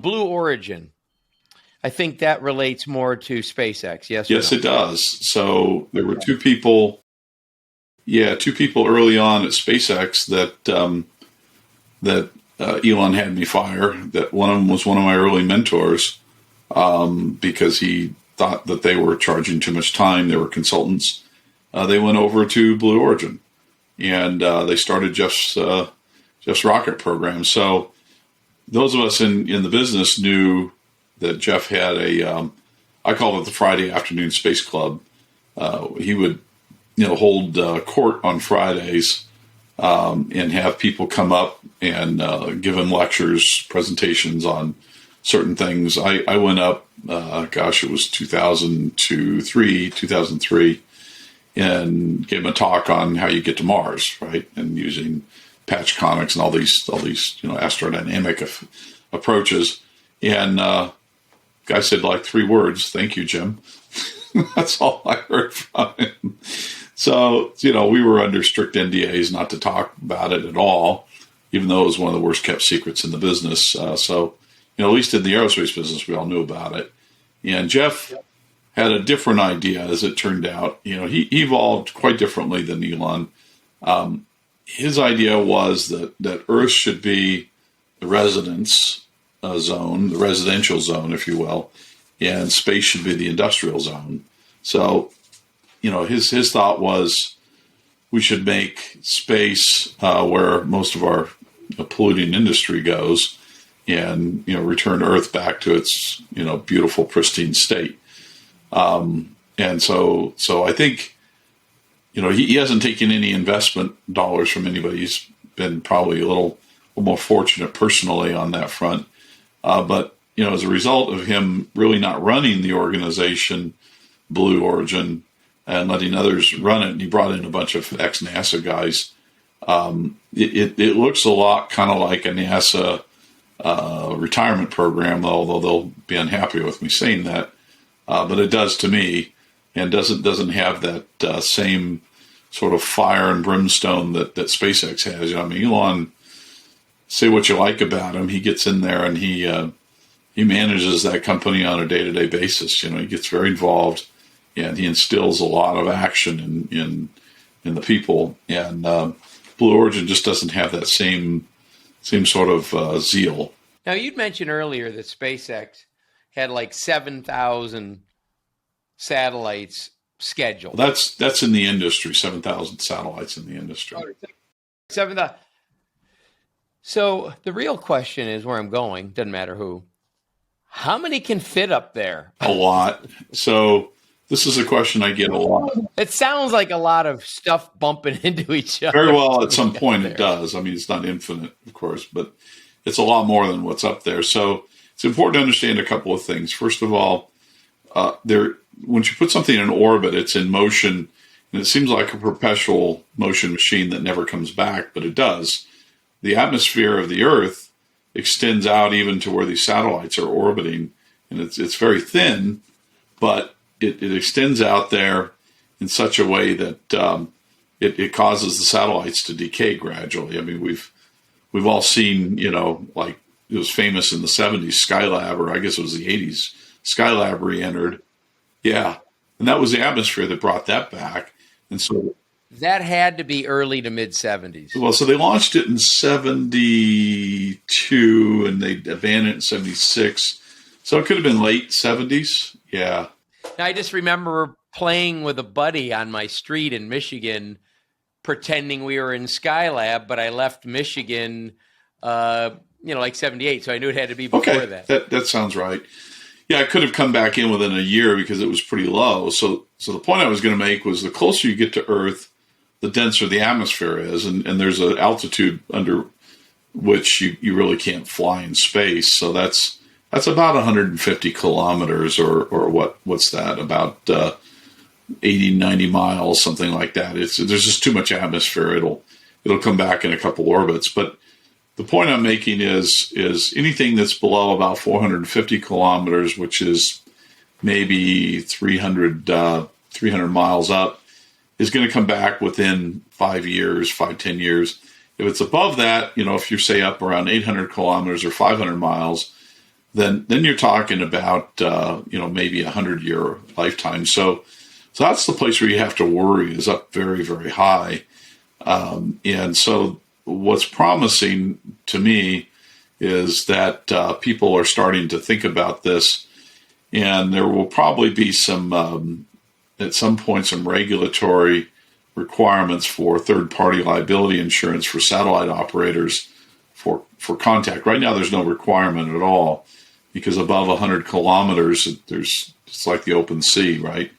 Blue Origin. I think that relates more to SpaceX. Yes. Yes, it does. So there were two people early on at SpaceX that Elon had me fire. That one of them was one of my early mentors because he thought that they were charging too much time. They were consultants. They went over to Blue Origin, and they started Jeff's rocket program. So those of us in the business knew that Jeff had I call it the Friday afternoon space club. He would, hold court on Fridays and have people come up and give him lectures, presentations on certain things. I went up, it was 2003, and gave him a talk on how you get to Mars, right? And using patch conics and all these astrodynamic approaches. And guy said like 3 words, "Thank you, Jim." That's all I heard from him. So, we were under strict NDAs not to talk about it at all, even though it was one of the worst kept secrets in the business. So, at least in the aerospace business, we all knew about it. And Jeff had a different idea, as it turned out. He evolved quite differently than Elon. His idea was that Earth should be the residence zone, the residential zone, if you will, and space should be the industrial zone. So, his thought was we should make space where most of our polluting industry goes, and return Earth back to its beautiful, pristine state. And so I think he hasn't taken any investment dollars from anybody. He's been probably a little more fortunate personally on that front. But as a result of him really not running the organization, Blue Origin, and letting others run it, and he brought in a bunch of ex-NASA guys. It looks a lot kind of like a NASA retirement program, although they'll be unhappy with me saying that. But it does to me, and doesn't have that same sort of fire and brimstone that SpaceX has. Elon, say what you like about him, he gets in there and he manages that company on a day-to-day basis. He gets very involved, and he instills a lot of action in the people. And Blue Origin just doesn't have that same sort of zeal. Now, you'd mentioned earlier that SpaceX had like 7,000 satellites scheduled. That's in the industry, 7,000 satellites in the industry. 7,000. So the real question is where I'm going, doesn't matter who. How many can fit up there? A lot. So this is a question I get a lot. It sounds like a lot of stuff bumping into each other. Very well, at some point it does. It's not infinite, of course, but it's a lot more than what's up there. So it's important to understand a couple of things. First of all, once you put something in orbit, it's in motion, and it seems like a perpetual motion machine that never comes back, but it does. The atmosphere of the Earth extends out even to where these satellites are orbiting, and it's very thin, but it extends out there in such a way that it causes the satellites to decay gradually. We've all seen, like it was famous in the 70s, Skylab, or I guess it was the 80s, Skylab re-entered. Yeah. And that was the atmosphere that brought that back. And so that had to be early to mid 70s. Well, so they launched it in 72 and they abandoned it in 76. So it could have been late 70s. Yeah. Now, I just remember playing with a buddy on my street in Michigan, pretending we were in Skylab, but I left Michigan, like 78. So I knew it had to be before that. That sounds right. Yeah, I could have come back in within a year because it was pretty low. So the point I was going to make was the closer you get to Earth, the denser the atmosphere is. And there's an altitude under which you really can't fly in space. So that's about 150 kilometers or what's that? About 80, 90 miles, something like that. There's just too much atmosphere. It'll come back in a couple orbits. But the point I'm making is anything that's below about 450 kilometers, which is maybe 300 miles up, is going to come back within 10 years. If it's above that, if you're say up around 800 kilometers or 500 miles, then you're talking about maybe 100-year lifetime. So that's the place where you have to worry, is up very, very high. And so what's promising to me is that people are starting to think about this, and there will probably be some at some point some regulatory requirements for third-party liability insurance for satellite operators for contact. Right now, there's no requirement at all, because above 100 kilometers, it's like the open sea, right?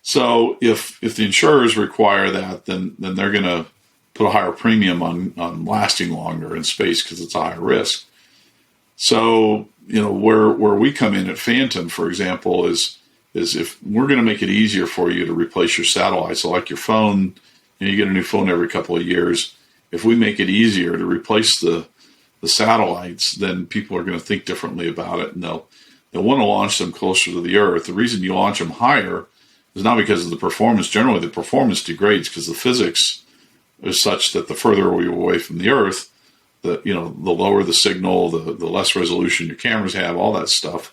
So if the insurers require that, then they're going to put a higher premium on lasting longer in space, because it's a higher risk. So where we come in at Phantom, for example, is if we're going to make it easier for you to replace your satellites. So like your phone, you get a new phone every couple of years. If we make it easier to replace the satellites, then people are going to think differently about it, and they'll want to launch them closer to the Earth. The reason you launch them higher is not because of the performance. Generally, the performance degrades because the physics is such that the further we are away from the Earth, the lower the signal, the less resolution your cameras have, all that stuff.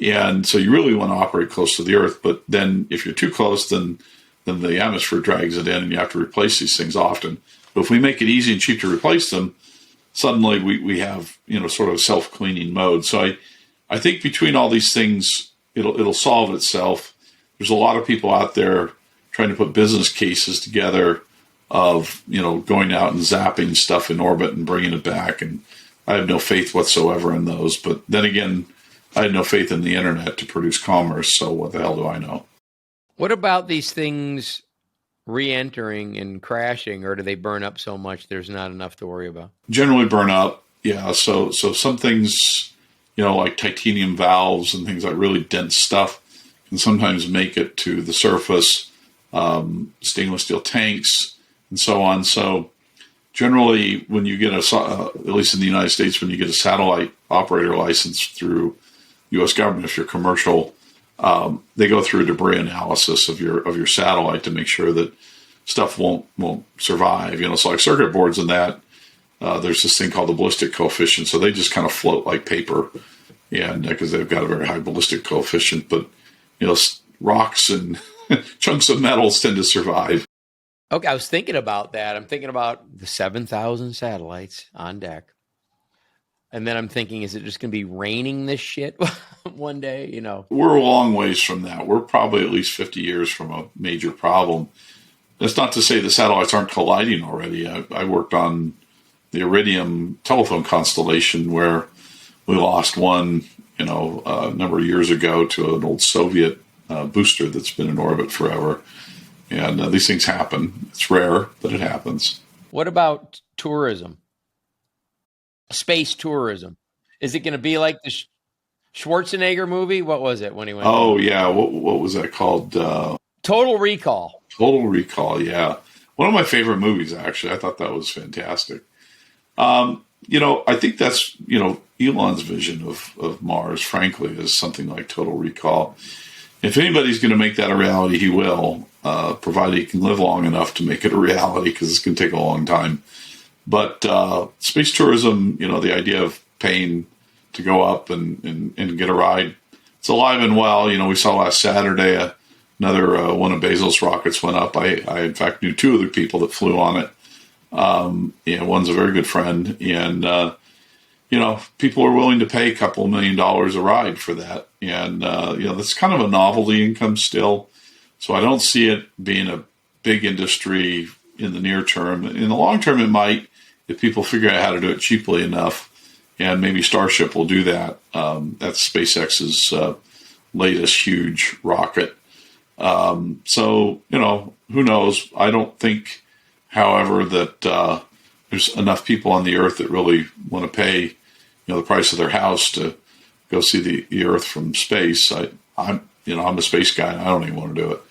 And so you really want to operate close to the Earth. But then if you're too close, then the atmosphere drags it in, and you have to replace these things often. But if we make it easy and cheap to replace them, suddenly we have sort of self-cleaning mode. So I think between all these things, it'll solve itself. There's a lot of people out there trying to put business cases together of going out and zapping stuff in orbit and bringing it back, and I have no faith whatsoever in those. But then again, I had no faith in the internet to produce commerce, so what the hell do I know? What about these things re-entering and crashing, or do they burn up so much there's not enough to worry about? Generally burn up, yeah. So some things, like titanium valves and things like really dense stuff, can sometimes make it to the surface, stainless steel tanks, and so on. So generally, when you get at least in the United States, when you get a satellite operator license through U.S. government, if you're commercial, they go through a debris analysis of your satellite to make sure that stuff won't survive. So like circuit boards and that, there's this thing called the ballistic coefficient. So they just kind of float like paper, and because they've got a very high ballistic coefficient. But rocks and chunks of metals tend to survive. Okay, I was thinking about that. I'm thinking about the 7,000 satellites on deck. And then I'm thinking, is it just going to be raining this shit one day? We're a long ways from that. We're probably at least 50 years from a major problem. That's not to say the satellites aren't colliding already. I worked on the Iridium telephone constellation, where we lost one, a number of years ago to an old Soviet booster that's been in orbit forever. And these things happen. It's rare, but it happens. What about tourism? Space tourism. Is it going to be like the Schwarzenegger movie? What was it when he went? Oh, yeah. What was that called? Total Recall. Total Recall, yeah. One of my favorite movies, actually. I thought that was fantastic. I think that's, Elon's vision of Mars, frankly, is something like Total Recall. If anybody's going to make that a reality, he will, provided he can live long enough to make it a reality, because it's going to take a long time. But space tourism, the idea of paying to go up and get a ride, it's alive and well. We saw last Saturday another one of Bezos' rockets went up. I in fact knew two other people that flew on it. One's a very good friend, and people are willing to pay a couple $1 million a ride for that. And that's kind of a novelty income still. So I don't see it being a big industry in the near term. In the long term, it might, if people figure out how to do it cheaply enough, and maybe Starship will do that. That's SpaceX's latest huge rocket. So, who knows? I don't think, however, that there's enough people on the Earth that really want to pay, the price of their house to go see the Earth from space. I'm a space guy, and I don't even want to do it.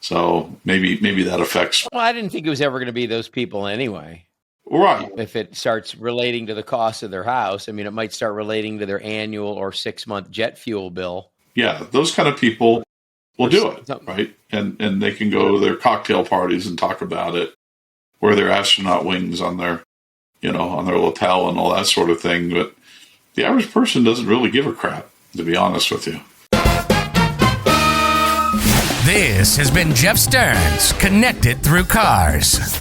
So maybe that affects. Well, I didn't think it was ever going to be those people anyway. Right. If it starts relating to the cost of their house, it might start relating to their annual or 6-month jet fuel bill. Yeah, those kind of people will do it, right? And they can go to their cocktail parties and talk about it, wear their astronaut wings on their, on their lapel and all that sort of thing. But the average person doesn't really give a crap, to be honest with you. This has been Jeff Stearns, Connected Through Cars.